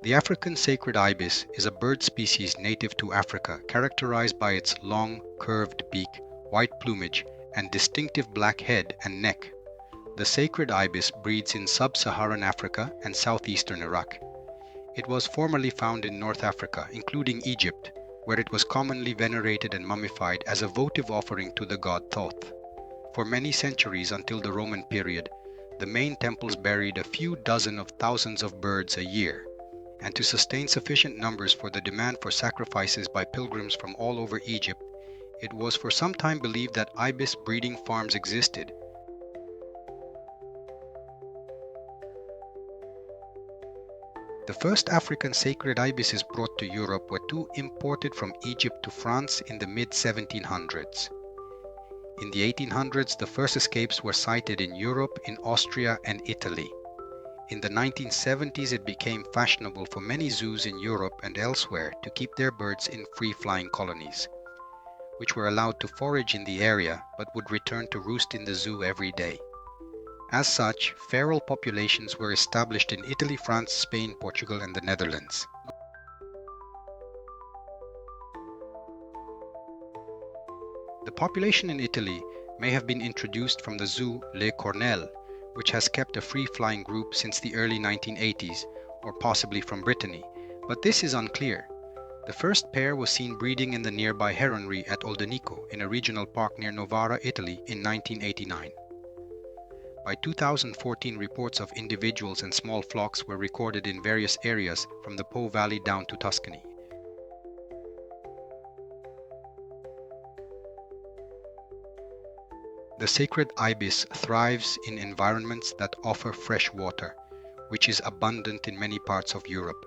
The African Sacred Ibis is a bird species native to Africa, characterized by its long, curved beak, white plumage, and distinctive black head and neck. The sacred ibis breeds in sub-Saharan Africa and southeastern Iraq. It was formerly found in North Africa, including Egypt, where it was commonly venerated and mummified as a votive offering to the god Thoth. For many centuries until the Roman period, the main temples buried a few dozen of thousands of birds a year, and to sustain sufficient numbers for the demand for sacrifices by pilgrims from all over Egypt, it was for some time believed that ibis breeding farms existed. The first African sacred ibises brought to Europe were two imported from Egypt to France in the mid-1700s. In the 1800s, the first escapes were sighted in Europe, in Austria and Italy. In the 1970s, it became fashionable for many zoos in Europe and elsewhere to keep their birds in free-flying colonies, which were allowed to forage in the area but would return to roost in the zoo every day. As such, feral populations were established in Italy, France, Spain, Portugal, and the Netherlands. The population in Italy may have been introduced from the zoo Les Cornelles, which has kept a free-flying group since the early 1980s, or possibly from Brittany, but this is unclear. The first pair was seen breeding in the nearby heronry at Oldenico in a regional park near Novara, Italy in 1989. By 2014, reports of individuals and small flocks were recorded in various areas from the Po Valley down to Tuscany. The sacred ibis thrives in environments that offer fresh water, which is abundant in many parts of Europe.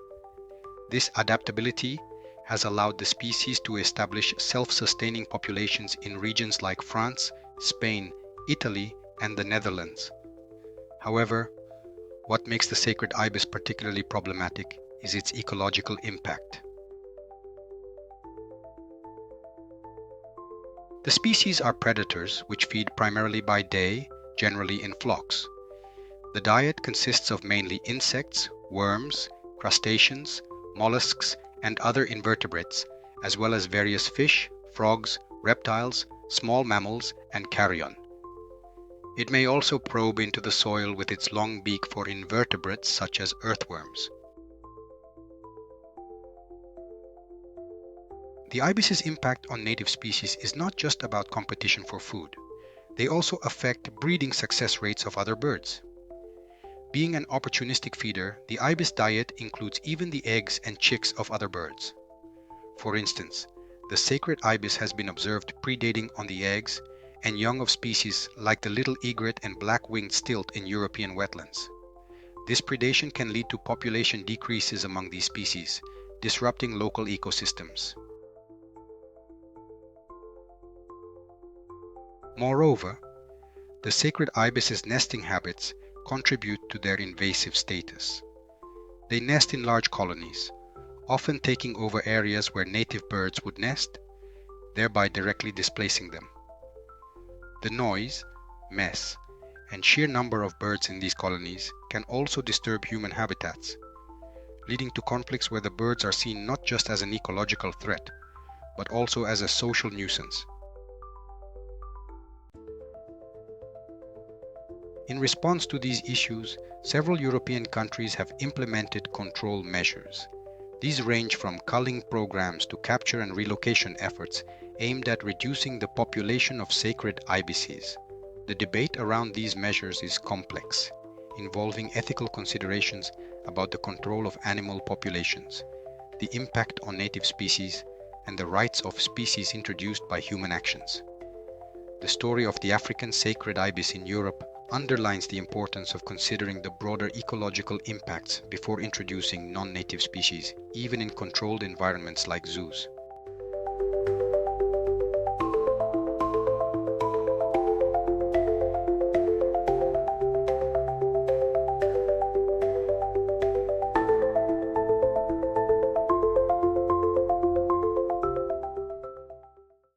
This adaptability has allowed the species to establish self-sustaining populations in regions like France, Spain, Italy, and the Netherlands. However, what makes the sacred ibis particularly problematic is its ecological impact. The species are predators which feed primarily by day, generally in flocks. The diet consists of mainly insects, worms, crustaceans, mollusks, and other invertebrates, as well as various fish, frogs, reptiles, small mammals, and carrion. It may also probe into the soil with its long beak for invertebrates such as earthworms. The ibis's impact on native species is not just about competition for food. They also affect breeding success rates of other birds. Being an opportunistic feeder, the ibis diet includes even the eggs and chicks of other birds. For instance, the sacred ibis has been observed predating on the eggs and young of species like the little egret and black-winged stilt in European wetlands. This predation can lead to population decreases among these species, disrupting local ecosystems. Moreover, the sacred ibis's nesting habits contribute to their invasive status. They nest in large colonies, often taking over areas where native birds would nest, thereby directly displacing them. The noise, mess, and sheer number of birds in these colonies can also disturb human habitats, leading to conflicts where the birds are seen not just as an ecological threat, but also as a social nuisance. In response to these issues, several European countries have implemented control measures. These range from culling programs to capture and relocation efforts aimed at reducing the population of sacred ibises. The debate around these measures is complex, involving ethical considerations about the control of animal populations, the impact on native species, and the rights of species introduced by human actions. The story of the African sacred ibis in Europe underlines the importance of considering the broader ecological impacts before introducing non-native species, even in controlled environments like zoos.